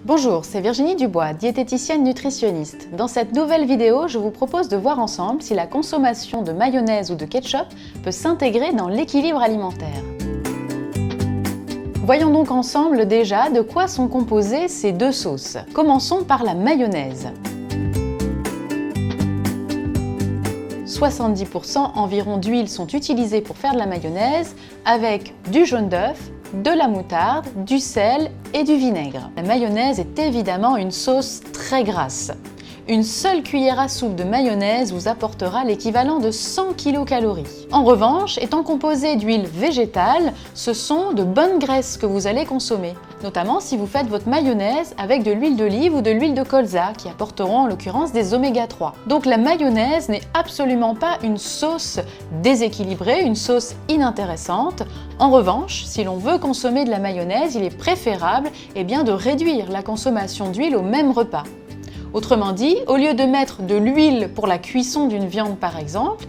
Bonjour, c'est Virginie Dubois, diététicienne nutritionniste. Dans cette nouvelle vidéo, je vous propose de voir ensemble si la consommation de mayonnaise ou de ketchup peut s'intégrer dans l'équilibre alimentaire. Voyons donc ensemble déjà de quoi sont composées ces deux sauces. Commençons par la mayonnaise. 70% environ d'huile sont utilisées pour faire de la mayonnaise avec du jaune d'œuf, de la moutarde, du sel et du vinaigre. La mayonnaise est évidemment une sauce très grasse. Une seule cuillère à soupe de mayonnaise vous apportera l'équivalent de 100 kcal. En revanche, étant composée d'huile végétale, ce sont de bonnes graisses que vous allez consommer, notamment si vous faites votre mayonnaise avec de l'huile d'olive ou de l'huile de colza, qui apporteront en l'occurrence des oméga 3. Donc la mayonnaise n'est absolument pas une sauce déséquilibrée, une sauce inintéressante. En revanche, si l'on veut consommer de la mayonnaise, il est préférable de réduire la consommation d'huile au même repas. Autrement dit, au lieu de mettre de l'huile pour la cuisson d'une viande par exemple,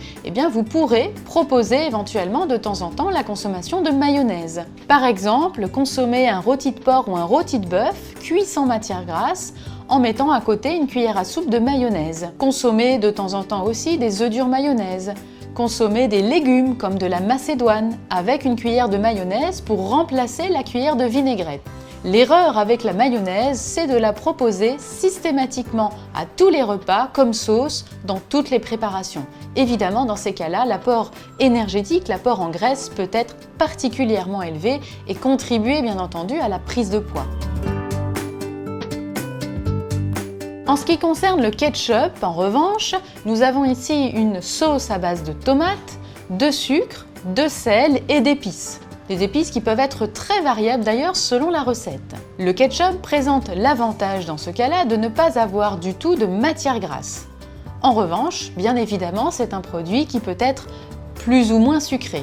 vous pourrez proposer éventuellement de temps en temps la consommation de mayonnaise. Par exemple, consommer un rôti de porc ou un rôti de bœuf cuit sans matière grasse en mettant à côté une cuillère à soupe de mayonnaise. Consommer de temps en temps aussi des œufs durs mayonnaise. Consommer des légumes comme de la macédoine avec une cuillère de mayonnaise pour remplacer la cuillère de vinaigrette. L'erreur avec la mayonnaise, c'est de la proposer systématiquement à tous les repas comme sauce dans toutes les préparations. Évidemment, dans ces cas-là, l'apport énergétique, l'apport en graisse peut être particulièrement élevé et contribuer bien entendu à la prise de poids. En ce qui concerne le ketchup, en revanche, nous avons ici une sauce à base de tomates, de sucre, de sel et d'épices. Des épices qui peuvent être très variables d'ailleurs selon la recette. Le ketchup présente l'avantage dans ce cas-là de ne pas avoir du tout de matière grasse. En revanche, bien évidemment, c'est un produit qui peut être plus ou moins sucré.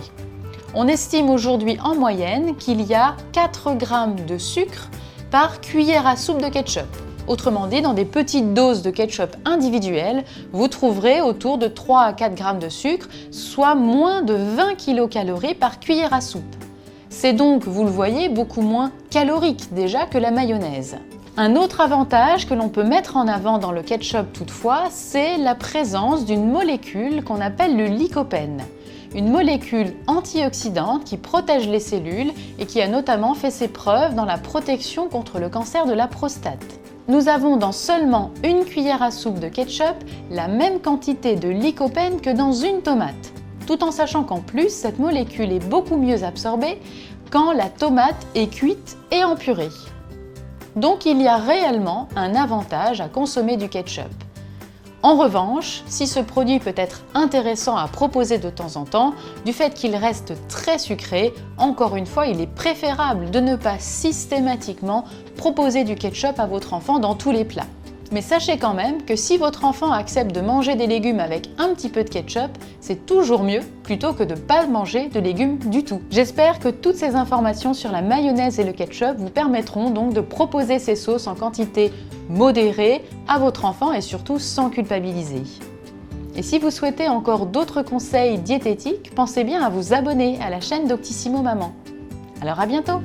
On estime aujourd'hui en moyenne qu'il y a 4 g de sucre par cuillère à soupe de ketchup. Autrement dit, dans des petites doses de ketchup individuelles, vous trouverez autour de 3 à 4 g de sucre, soit moins de 20 kcal par cuillère à soupe. C'est donc, vous le voyez, beaucoup moins calorique déjà que la mayonnaise. Un autre avantage que l'on peut mettre en avant dans le ketchup toutefois, c'est la présence d'une molécule qu'on appelle le lycopène. Une molécule antioxydante qui protège les cellules et qui a notamment fait ses preuves dans la protection contre le cancer de la prostate. Nous avons dans seulement une cuillère à soupe de ketchup la même quantité de lycopène que dans une tomate, tout en sachant qu'en plus, cette molécule est beaucoup mieux absorbée quand la tomate est cuite et en purée. Donc il y a réellement un avantage à consommer du ketchup. En revanche, si ce produit peut être intéressant à proposer de temps en temps, du fait qu'il reste très sucré, encore une fois, il est préférable de ne pas systématiquement proposer du ketchup à votre enfant dans tous les plats. Mais sachez quand même que si votre enfant accepte de manger des légumes avec un petit peu de ketchup, c'est toujours mieux plutôt que de ne pas manger de légumes du tout. J'espère que toutes ces informations sur la mayonnaise et le ketchup vous permettront donc de proposer ces sauces en quantité modérée à votre enfant et surtout sans culpabiliser. Et si vous souhaitez encore d'autres conseils diététiques, pensez bien à vous abonner à la chaîne Doctissimo Maman. Alors à bientôt!